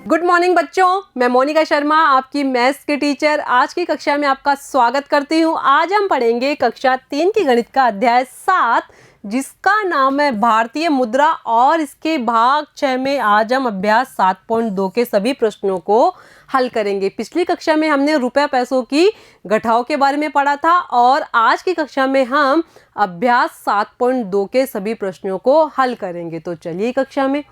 Good morning बच्चों, मैं मोनिका शर्मा आपकी मैथ्स के टीचर आज की कक्षा में आपका स्वागत करती हूँ। आज हम पढ़ेंगे कक्षा 3 की गणित का अध्याय 7 जिसका नाम है भारतीय मुद्रा और इसके भाग 6 में आज हम अभ्यास 7.2 के सभी प्रश्नों को हल करेंगे। पिछली कक्षा में हमने रुपए पैसों की घटाव के बारे में पढ़ा था और आज की कक्षा में हम अभ्यास 7.2 के सभी प्रश्नों को हल करेंगे। तो चलिए कक्षा में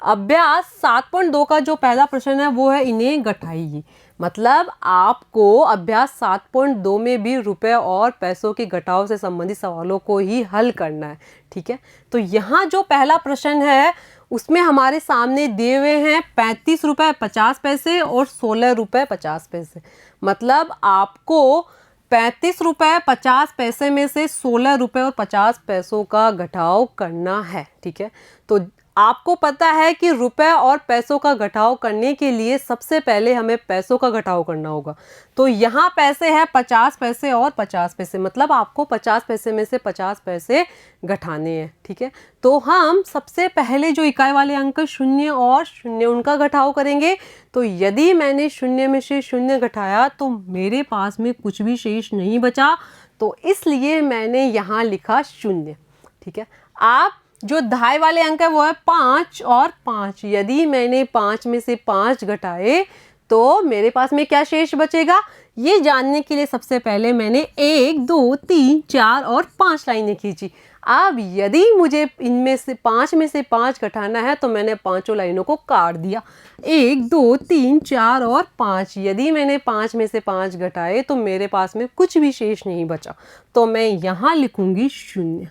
अभ्यास 7.2 का जो पहला प्रश्न है वो है इन्हें घटाइए। मतलब आपको अभ्यास 7.2 में भी रुपए और पैसों के घटाव से संबंधित सवालों को ही हल करना है। ठीक है, तो यहाँ जो पहला प्रश्न है उसमें हमारे सामने दिए हुए हैं 35 रुपये 50 पैसे और 16 रुपये 50 पैसे। मतलब आपको 35 रुपये 50 पैसे में से 16 रुपये और 50 पैसों का घटाव करना है। ठीक है, तो आपको पता है कि रुपए और पैसों का घटाव करने के लिए सबसे पहले हमें पैसों का घटाव करना होगा। तो यहाँ पैसे हैं 50 पैसे और 50 पैसे, मतलब आपको 50 पैसे में से 50 पैसे घटाने हैं। ठीक है, तो हम सबसे पहले जो इकाई वाले अंक शून्य और शून्य उनका घटाव करेंगे। तो यदि मैंने शून्य में से शून्य घटाया तो मेरे पास में कुछ भी शेष नहीं बचा, तो इसलिए मैंने यहाँ लिखा शून्य। ठीक है, आप जो दहाई वाले अंक है वो है 5 और 5। यदि मैंने 5 में से 5 घटाए तो मेरे पास में क्या शेष बचेगा, ये जानने के लिए सबसे पहले मैंने 1 2 3 4 और 5 लाइनें खींची। अब यदि मुझे इनमें से 5 में से 5 घटाना है तो मैंने पांचों लाइनों को काट दिया। 1 2 3 4 और 5। यदि मैंने 5 में से 5 घटाए तो मेरे पास में कुछ भी शेष नहीं बचा, तो मैं यहाँ लिखूंगी शून्य।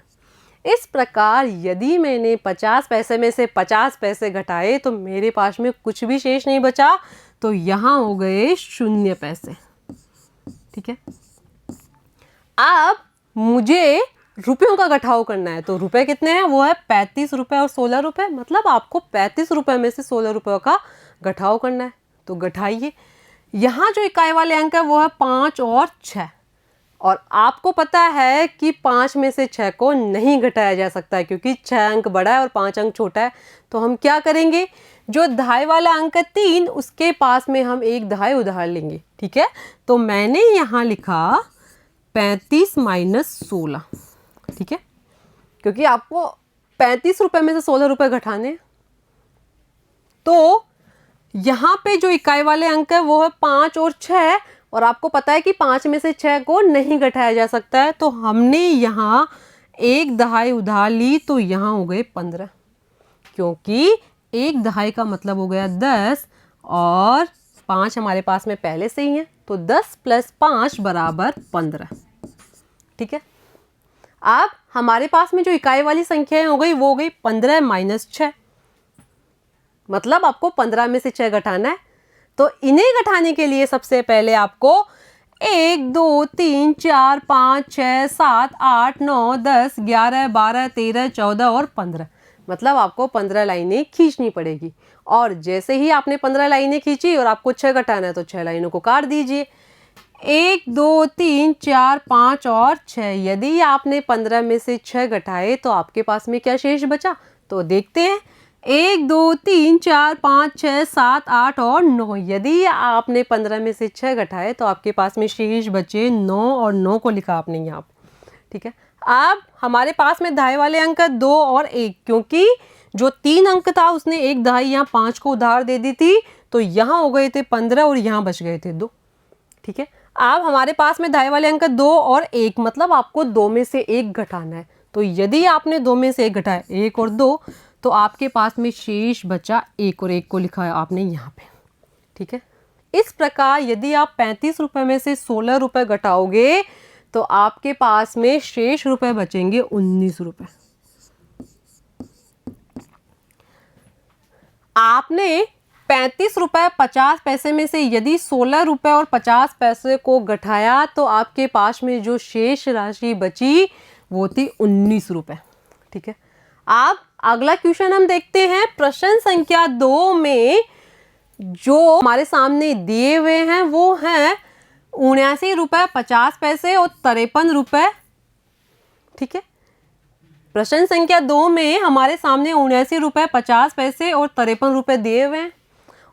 इस प्रकार यदि मैंने 50 पैसे में से 50 पैसे घटाए तो मेरे पास में कुछ भी शेष नहीं बचा, तो यहाँ हो गए 0 पैसे। ठीक है, अब मुझे रुपयों का घटाव करना है। तो रुपए कितने हैं, वो है 35 रुपये और 16 रुपये। मतलब आपको 35 रुपये में से 16 रुपये का घटाव करना है, तो घटाइए। यहाँ जो इकाई वाले अंक है वो है 5 और 6 और आपको पता है कि 5 में से 6 को नहीं घटाया जा सकता है क्योंकि 6 अंक बड़ा है और 5 अंक छोटा है। तो हम क्या करेंगे, जो दहाई वाला अंक 3 उसके पास में हम एक दहाई उधार लेंगे। ठीक है, तो मैंने यहाँ लिखा 35 माइनस 16। ठीक है, क्योंकि आपको 35 रुपये में से 16 रुपये घटाने, तो यहाँ पे जो इकाई वाले अंक है वो है 5 और 6 और आपको पता है कि 5 में से 6 को नहीं घटाया जा सकता है। तो हमने यहाँ एक दहाई उधार ली, तो यहाँ हो गए 15, क्योंकि एक दहाई का मतलब हो गया 10 और 5 हमारे पास में पहले से ही है, तो 10 + 5 = 15। ठीक है, अब हमारे पास में जो इकाई वाली संख्याएं हो गई वो हो गई 15 माइनस 6। मतलब आपको 15 में से 6 घटाना है। तो इन्हें घटाने के लिए सबसे पहले आपको 1 2 3 4 5 6 7 8 9 10 11 12 13 14 और 15, मतलब आपको 15 लाइनें खींचनी पड़ेगी। और जैसे ही आपने 15 लाइनें खींची और आपको 6 घटाना है तो 6 लाइनों को काट दीजिए। 1 2 3 4 5 और 6। यदि आपने 15 में से 6 घटाए तो आपके पास में क्या शेष बचा, तो देखते हैं। 1 2 3 4 5 6 7 8 और 9। यदि आपने 15 में से 6 घटाए तो आपके पास में शेष बचे 9 और 9 को लिखा आपने यहाँ पे। ठीक है, अब हमारे पास में दहाई वाले अंक 2 और 1, क्योंकि जो 3 अंक था उसने एक दहाई यहाँ 5 को उधार दे दी थी, तो यहाँ हो गए थे 15 और यहाँ बच गए थे 2। ठीक है, अब हमारे पास में दहाई वाले अंक 2 और 1, मतलब आपको 2 में से 1 घटाना है। तो यदि आपने 2 में से 1 घटाया 1 और 2, तो आपके पास में शेष बचा 1 और 1 को लिखा है आपने यहाँ पे। ठीक है, इस प्रकार यदि आप 35 रुपये में से 16 रुपये घटाओगे तो आपके पास में शेष रुपये बचेंगे 19 रुपये। आपने 35 रुपये 50 पैसे में से यदि 16 रुपये और 50 पैसे को घटाया तो आपके पास में जो शेष राशि बची वो थी 19 रुपये। ठीक है, अब अगला क्वेश्चन हम देखते हैं। प्रश्न संख्या 2 में जो हमारे सामने दिए हुए हैं वो हैं 79 रुपये 50 पैसे और 53 रुपये। ठीक है, प्रश्न संख्या 2 में हमारे सामने 79 रुपये 50 पैसे और 53 रुपये दिए हुए हैं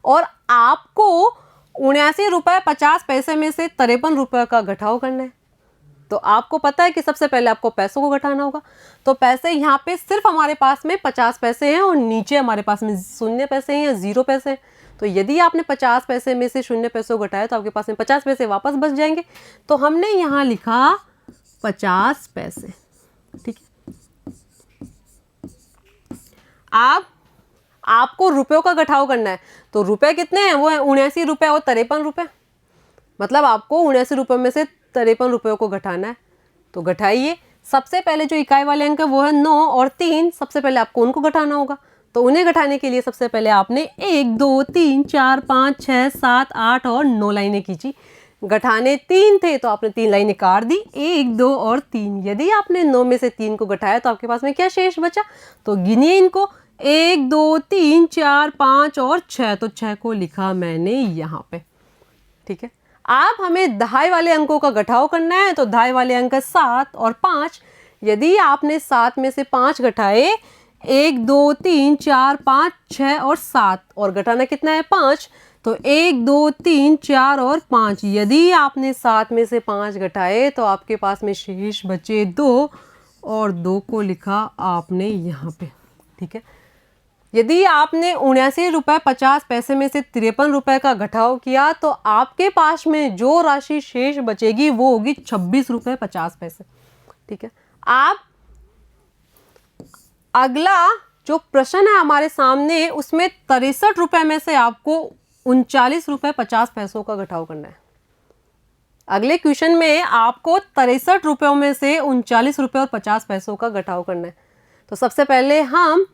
और आपको 79 रुपये 50 पैसे में से 53 रुपये का घटाव करना है। तो आपको पता है कि सबसे पहले आपको पैसों को घटाना होगा। तो पैसे यहाँ पे सिर्फ हमारे पास में 50 पैसे हैं और नीचे हमारे पास में 0 पैसे हैं या 0 पैसे हैं। तो यदि आपने 50 पैसे में से 0 पैसों को घटाया तो आपके पास में 50 पैसे वापस बच जाएंगे। तो हमने यहाँ लिखा 50 पैसे। ठीक है, अब आपको रुपयों का घटाव करना है। तो रुपए कितने हैं? वो है 79 रुपये और 53 रुपये। मतलब आपको 79 रुपये में से 53 रुपयों को घटाना है। तो घटाइए। सबसे पहले जो इकाई वाले अंक है वो है 9 और 3। सबसे पहले आपको उनको घटाना होगा। तो उन्हें घटाने के लिए सबसे पहले आपने 1 2 3 4 5 6 7 8 और 9 लाइनें खींची। घटाने 3 थे तो आपने 3 लाइनें काट दी, 1 2 और 3। यदि आपने 9 में से 3 को घटाया तो आपके पास में क्या शेष बचा? तो गिनिए इनको, 1 2 3 4 5 और 6। तो 6 को लिखा मैंने यहाँ पे। ठीक है, अब हमें दहाई वाले अंकों का घटाव करना है। तो दहाई वाले अंक 7 और 5। यदि आपने 7 में से 5 घटाए, 1 2 3 4 5 6 और 7, और घटाना कितना है? 5। तो 1 2 3 4 और 5। यदि आपने 7 में से 5 घटाए तो आपके पास में शेष बचे 2, और 2 को लिखा आपने यहाँ पे। ठीक है, यदि आपने 79 रुपये 50 पैसे में से 53 रुपये का घटाव किया तो आपके पास में जो राशि शेष बचेगी वो होगी 26 रुपये 50 पैसे। ठीक है, आप अगला जो प्रश्न है हमारे सामने उसमें 63 रुपये में से आपको 39 रुपये 50 पैसों का घटाव करना है। अगले क्वेश्चन में आपको 63 रुपयों में से 39 रुपये और 50 पैसों का घटाव करना है। तो सबसे पहले हम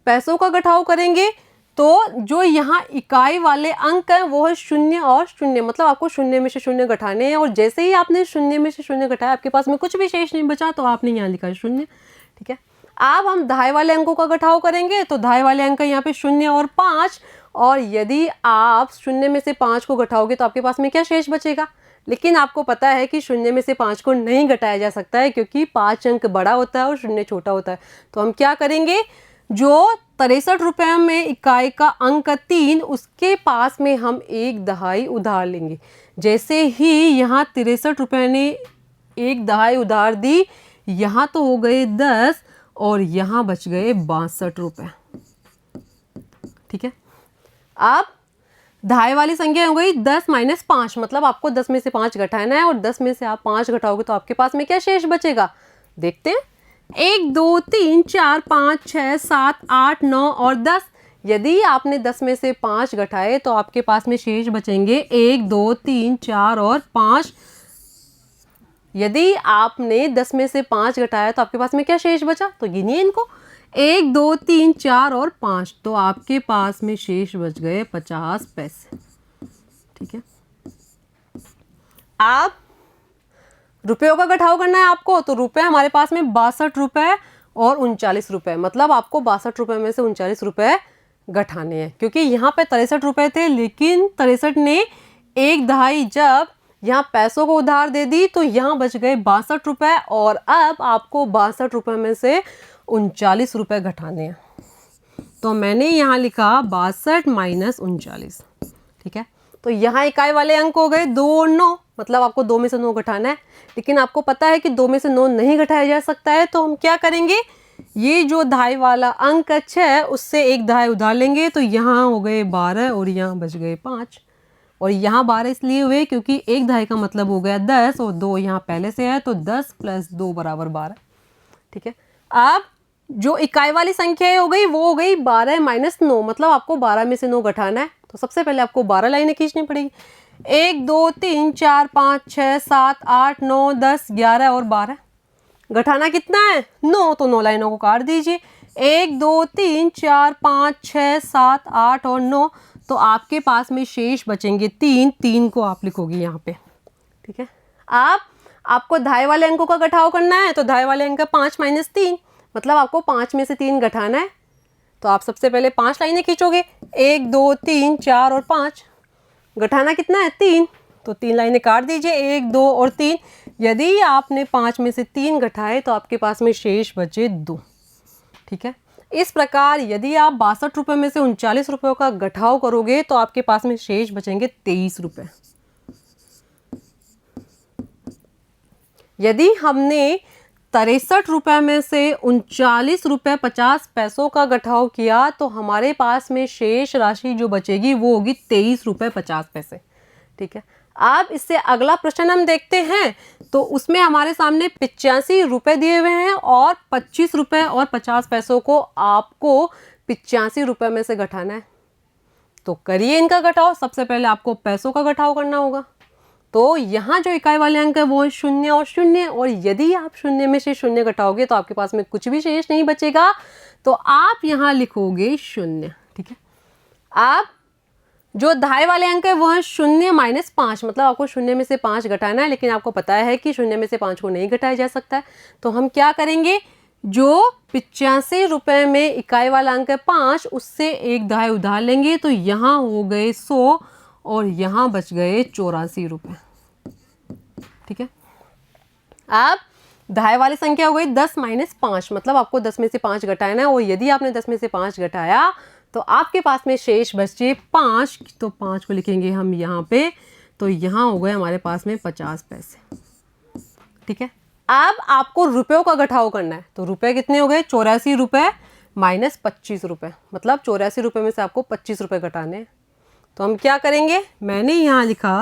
पैसों का घटाव करेंगे। तो जो यहाँ इकाई वाले अंक हैं वो है 0 और 0। मतलब आपको 0 में से 0 घटाने हैं, और जैसे ही आपने 0 में से 0 घटाया आपके पास में कुछ भी शेष नहीं बचा तो आपने यहाँ लिखा 0। ठीक है, अब हम दहाई वाले अंकों का घटाव करेंगे। तो दहाई वाले अंक यहाँ पे 0 और 5, और यदि आप 0 में से 5 को घटाओगे तो आपके पास में क्या शेष बचेगा? लेकिन आपको पता है कि 0 में से 5 को नहीं घटाया जा सकता है क्योंकि 5 अंक बड़ा होता है और 0 छोटा होता है। तो हम क्या करेंगे, जो 63 रुपये में इकाई का अंक 3 उसके पास में हम एक दहाई उधार लेंगे। जैसे ही यहाँ 63 रुपये ने एक दहाई उधार दी, यहाँ तो हो गए 10 और यहाँ बच गए 62 रुपये। ठीक है, अब दहाई वाली संख्या हो गई 10 माइनस 5। मतलब आपको 10 में से 5 घटाना है, और 10 में से आप 5 घटाओगे तो आपके पास में क्या शेष बचेगा? देखते हैं, 1 2 3 4 5 6 7 8 9 और 10। यदि आपने 10 में से 5 घटाए तो आपके पास में शेष बचेंगे 1 2 3 4 और 5। यदि आपने 10 में से 5 घटाया तो आपके पास में क्या शेष बचा? तो गिनिए इनको, 1 2 3 4 और 5। तो आपके पास में शेष बच गए 50 पैसे। ठीक है, आप रुपयों का घटाव करना है आपको। तो रुपए हमारे पास में 62 रुपये और 39 रुपये। मतलब आपको 62 रुपये में से 39 रुपये घटाने हैं, क्योंकि यहाँ पे 63 रुपये थे, लेकिन 63 ने एक दहाई जब यहाँ पैसों को उधार दे दी तो यहाँ बच गए 62 रुपये, और अब आपको 62 रुपये में से 39 रुपये घटाने हैं। तो मैंने यहाँ लिखा 62 माइनस 39। ठीक है, तो यहाँ इकाई वाले अंक हो गए 2 और 9। मतलब आपको 2 में से 9 घटाना है, लेकिन आपको पता है कि 2 में से 9 नहीं घटाया जा सकता है। तो हम क्या करेंगे, ये जो दहाई वाला अंक 6 है उससे एक दहाई उधार लेंगे। तो यहाँ हो गए 12 और यहाँ बच गए 5, और यहाँ 12 इसलिए हुए क्योंकि एक दहाई का मतलब हो गया 10 और 2 यहाँ पहले से है, तो 10 + 2 = 12। ठीक है, अब जो इकाई वाली संख्या हो गई वो हो गई 12 माइनस 9। मतलब आपको 12 में से 9 घटाना है। तो सबसे पहले आपको 12 लाइनें खींचनी पड़ेगी। 1 2 3 4 5 6 7 8 9 10 11 और 12। घटाना कितना है? 9। तो 9 लाइनों को काट दीजिए। 1 2 3 4 5 6 7 8 और 9। तो आपके पास में शेष बचेंगे 3। 3 को आप लिखोगे यहाँ पे। ठीक है, आपको दहाई वाले अंकों का घटाव करना है। तो दहाई वाले अंक 5 माइनस 3। मतलब आपको 5 में से 3 घटाना है। तो आप सबसे पहले 5 लाइनें खींचोगे, 1 2 3 4 और 5। घटाना कितना है? 3। तो 3 लाइनें काट दीजिए, 1 2 और 3। यदि आपने 5 में से 3 घटाए तो आपके पास में शेष बचे 2। ठीक है, इस प्रकार यदि आप 62 रुपये में से 39 रुपयों का घटाव करोगे तो आपके पास में शेष बचेंगे 23 रुपये। यदि हमने 63 रुपये में से 39 रुपये 50 पैसों का घटाव किया तो हमारे पास में शेष राशि जो बचेगी वो होगी 23 रुपये 50 पैसे। ठीक है, अब इससे अगला प्रश्न हम देखते हैं तो उसमें हमारे सामने 85 रुपये दिए हुए हैं और 25 रुपये और 50 पैसों को आपको 85 रुपये में से घटाना है। तो करिए इनका घटाव। सबसे पहले आपको पैसों का घटाव करना होगा। तो यहाँ जो इकाई वाले अंक है वो है 0 और 0, और यदि आप 0 में से 0 घटाओगे तो आपके पास में कुछ भी शेष नहीं बचेगा, तो आप यहाँ लिखोगे 0। ठीक है, आप जो दाएं वाले अंक है वो है 0 - 5, मतलब आपको 0 में से 5 घटाना है, लेकिन आपको पता है कि 0 में से 5 को नहीं घटाया जा सकता है। तो हम क्या करेंगे, जो 85 रुपये में इकाई वाला अंक है 5, उससे एक दाएं उधार लेंगे तो यहाँ हो गए 100 और यहाँ बच गए 84 रुपये। ठीक है, अब दाएं वाली संख्या हो गई 10 - 5, मतलब आपको 10 में से 5 घटाना है, और यदि आपने 10 में से 5 घटाया तो आपके पास में शेष बचे 5, तो 5 को लिखेंगे हम यहाँ पे, तो यहाँ हो गए हमारे पास में 50 पैसे। ठीक है, अब आपको रुपयों का घटाव करना है। तो रुपए कितने हो गए, 84 रुपये - 25 रुपये, मतलब 84 रुपये में से आपको 25 रुपये घटाने हैं। तो हम क्या करेंगे, मैंने यहाँ लिखा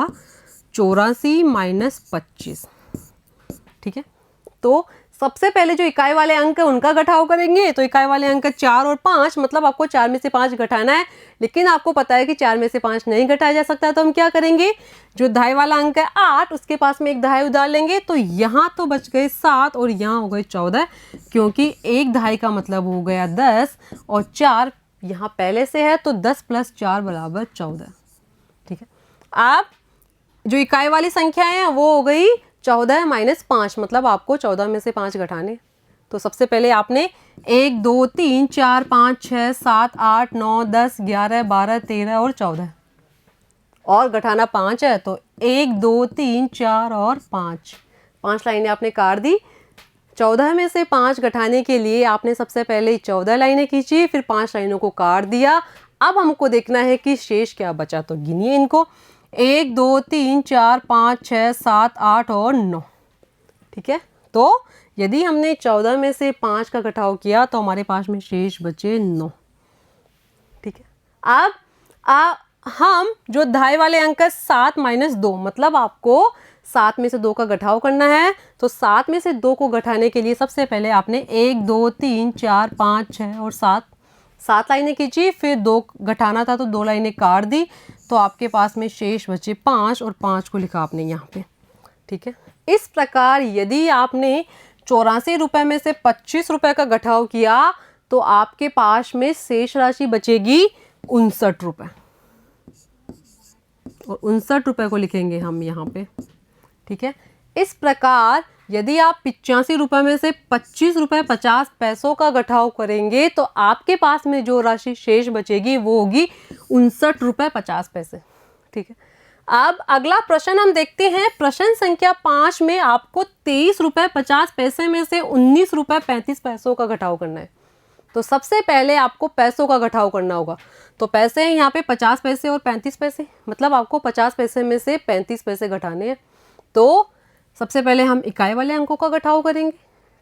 84 - 25। ठीक है, तो सबसे पहले जो इकाई वाले अंक है उनका घटाव करेंगे। तो इकाई वाले अंक 4 और 5, मतलब आपको 4 में से 5 घटाना है, लेकिन आपको पता है कि 4 में से 5 नहीं घटाया जा सकता है। तो हम क्या करेंगे, जो दाएं वाला अंक है 8, उसके पास में एक दाएं उधार लेंगे, तो यहाँ तो बच गए 7 और यहाँ हो गए 14, क्योंकि एक दाएं का मतलब हो गया 10 और 4 यहाँ पहले से है, तो 10 + 4 = 14। ठीक है, आप जो इकाई वाली संख्याएं हैं वो हो गई 14 - 5, मतलब आपको 14 में से 5 घटाने। तो सबसे पहले आपने 1 2 3 4 5 6 7 8 9 10 11 12 13 और 14 और घटाना 5 है, तो 1 2 3 4 और 5 लाइनें आपने काट दी। 14 में से 5 घटाने के लिए आपने सबसे पहले 14 लाइनें खींची, फिर 5 लाइनों को काट दिया। अब हमको देखना है कि शेष क्या बचा, तो गिनिए इनको, 1 2 3 4 5 6 7 8 और 9। ठीक है, तो यदि हमने 14 में से 5 का घटाव किया तो हमारे पास में शेष बचे 9। ठीक है, अब हम जो दाएं वाले अंक है 7 - 2, मतलब आपको 7 में से 2 का घटाव करना है। तो 7 में से 2 को घटाने के लिए सबसे पहले आपने 1 2 3 4 5 6 और 7 लाइनें खींची, फिर 2 घटाना था तो 2 लाइनें काट दी, तो आपके पास में शेष बचे 5 और 5 को लिखा आपने यहाँ पे। ठीक है, इस प्रकार यदि आपने 84 रुपये में से 25 रुपये का घटाव किया तो आपके पास में शेष राशि बचेगी 59 रुपये, और 59 रुपये को लिखेंगे हम यहाँ पे। ठीक है, इस प्रकार यदि आप 85 रुपये में से 25 रुपये 50 पैसों का घटाव करेंगे तो आपके पास में जो राशि शेष बचेगी वो होगी 59 रुपये 50 पैसे। ठीक है, अब अगला प्रश्न हम देखते हैं। प्रश्न संख्या 5 में आपको 23 रुपये 50 पैसे में से 19 रुपये 35 पैसों का घटाव करना है। तो सबसे पहले आपको पैसों का घटाव करना होगा। तो पैसे हैं यहाँ पे 50 पैसे और 35 पैसे, मतलब आपको 50 पैसे में से 35 पैसे घटाने हैं। तो सबसे पहले हम इकाई वाले अंकों का घटाव करेंगे।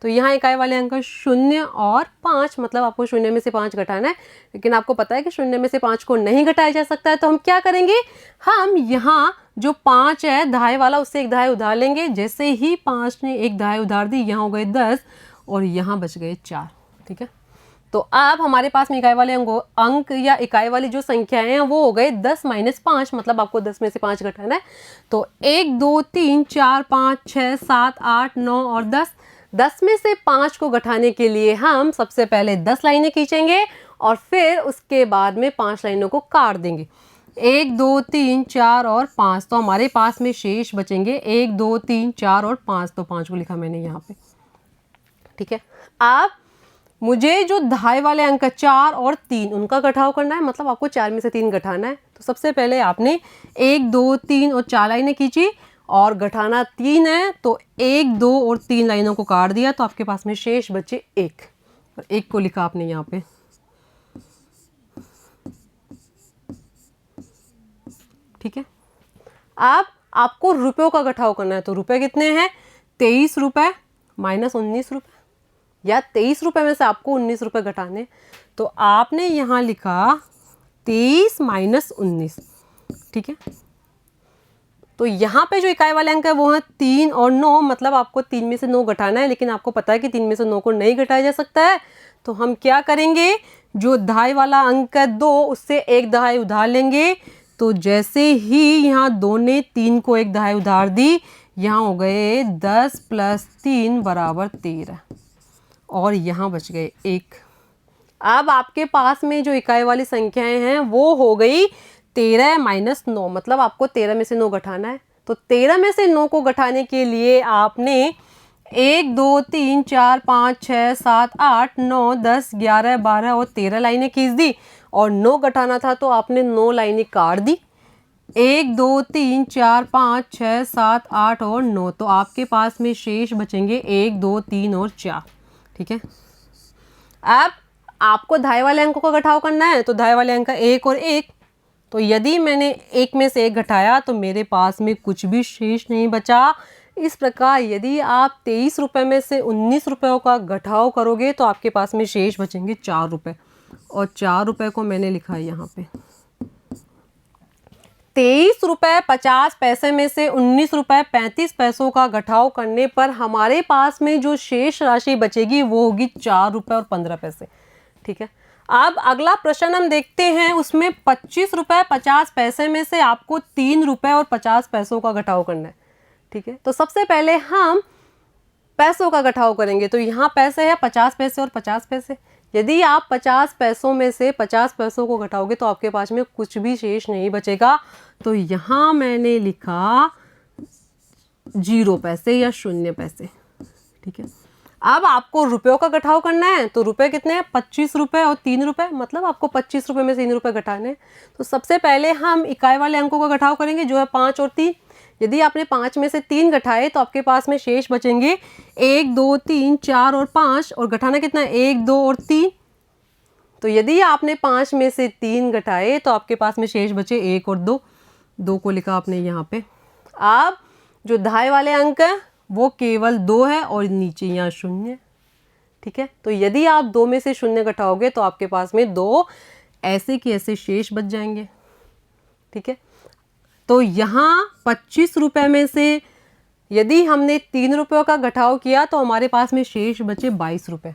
तो यहाँ इकाई वाले अंक 0 और 5, मतलब आपको 0 में से 5 घटाना है, लेकिन आपको पता है कि 0 में से 5 को नहीं घटाया जा सकता है। तो हम क्या करेंगे, हम यहाँ जो 5 है दाएं वाला, उससे एक दाएं उधार लेंगे। जैसे ही 5 ने एक दाएं उधार दी, यहाँ हो गए 10 और यहाँ बच गए 4। ठीक है, तो अब हमारे पास में इकाई वाले अंक या इकाई वाली जो संख्याएं हैं वो हो गए 10 - 5, मतलब आपको 10 में से 5 घटाना है। तो 1 2 3 4 5 6 7 8 9 और 10 में से 5 को घटाने के लिए हम सबसे पहले 10 लाइनें खींचेंगे और फिर उसके बाद में 5 लाइनों को काट देंगे। 1 2 3 4 और 5, तो हमारे पास में शेष बचेंगे 1 2 3 4 और 5, तो 5 को लिखा मैंने यहाँ पे। ठीक है, अब मुझे जो दाएं वाले अंक 4 और 3 उनका घटाव करना है, मतलब आपको 4 में से 3 घटाना है। तो सबसे पहले आपने 1 2 3 और 4 लाइनें खींची और घटाना 3 है, तो 1 2 और 3 लाइनों को काट दिया, तो आपके पास में शेष बचे 1 और 1 को लिखा आपने यहाँ पे। अब आपको रुपयों का घटाव करना है, तो रुपए कितने हैं, 23 रुपये माइनस 19 रुपये, या 23 रुपये में से आपको 19 रुपये घटाने, तो आपने यहाँ लिखा 23 माइनस 19, ठीक है। तो यहाँ पे जो इकाई वाले अंक है वो है 3 और 9, मतलब आपको 3 में से 9 घटाना है, लेकिन आपको पता है कि 3 में से 9 को नहीं घटाया जा सकता है, तो हम क्या करेंगे, जो दहाई वाला अंक है 2, उससे एक दहाई उधार लेंगे। तो जैसे ही यहाँ 2 ने 3 को एक दहाई उधार दी, यहाँ हो गए 10 + 3 = 13, और यहाँ बच गए 1। अब आपके पास में जो इकाई वाली संख्याएं हैं वो हो गई 13 माइनस 9, मतलब आपको 13 में से 9 घटाना है। तो 13 में से 9 को घटाने के लिए आपने 1 2 3 4 5 6 7 8 9 10 11 12 और 13 लाइनें खींच दी, और 9 घटाना था तो आपने 9 लाइनें काट दी। 1 2 3 4 5 6 7 8 और 9, तो आपके पास में शेष बचेंगे 1 2 3 और 4, ठीक है। अब आपको दहाई वाले अंकों का घटाव करना है, तो दहाई वाले अंक 1 और 1, तो यदि मैंने 1 में से 1 घटाया तो मेरे पास में कुछ भी शेष नहीं बचा। इस प्रकार यदि आप 23 रुपये में से 19 रुपयों का घटाव करोगे तो आपके पास में शेष बचेंगे 4 रुपये, और 4 रुपये को मैंने लिखा है यहाँ पे। 23 रुपये 50 पैसे में से 19 रुपये 35 पैसों का घटाव करने पर हमारे पास में जो शेष राशि बचेगी वो होगी 4 रुपये और 15 पैसे, ठीक है। अब अगला प्रश्न हम देखते हैं, उसमें 25 रुपये 50 पैसे में से आपको 3 रुपये और 50 पैसों का घटाव करना है, ठीक है। तो सबसे पहले हम पैसों का घटाव करेंगे, तो यहाँ पैसे है 50 पैसे और 50 पैसे। यदि आप 50 पैसों में से 50 पैसों को घटाओगे तो आपके पास में कुछ भी शेष नहीं बचेगा। तो यहाँ मैंने लिखा 0 पैसे या 0 पैसे, ठीक है। अब आपको रुपयों का घटाव करना है, तो रुपए कितने हैं, 25 रुपये और 3 रुपये, मतलब आपको 25 रुपये में से 3 रुपये घटाने हैं। तो सबसे पहले हम इकाई वाले अंकों का घटाव करेंगे, जो है 5 और 3। यदि आपने 5 में से 3 घटाए तो आपके पास में शेष बचेंगे 1 2 3 4 और 5, और घटाना कितना है, 1 2 और 3। तो यदि आपने 5 में से 3 घटाए तो आपके पास में शेष बचे 1 और 2, 2 को लिखा आपने यहाँ पे। अब जो दहाई वाले अंक हैं वो केवल 2 है और नीचे यहाँ 0, ठीक है। तो यदि आप 2 में से 0 घटाओगे तो आपके पास में 2 ऐसे के ऐसे शेष बच जाएंगे, ठीक है। तो यहाँ 25 रुपये में से यदि हमने 3 रुपयों का घटाव किया तो हमारे पास में शेष बचे 22 रुपये।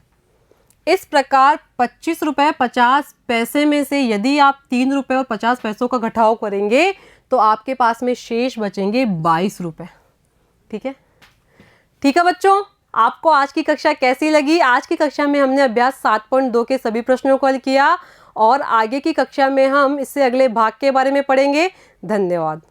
इस प्रकार 25 रुपये 50 पैसे में से यदि आप 3 रुपये और 50 पैसों का घटाव करेंगे तो आपके पास में शेष बचेंगे 22 रुपये, ठीक है। ठीक है बच्चों, आपको आज की कक्षा कैसी लगी? आज की कक्षा में हमने अभ्यास 7.2 के सभी प्रश्नों को हल किया, और आगे की कक्षा में हम इससे अगले भाग के बारे में पढ़ेंगे। धन्यवाद।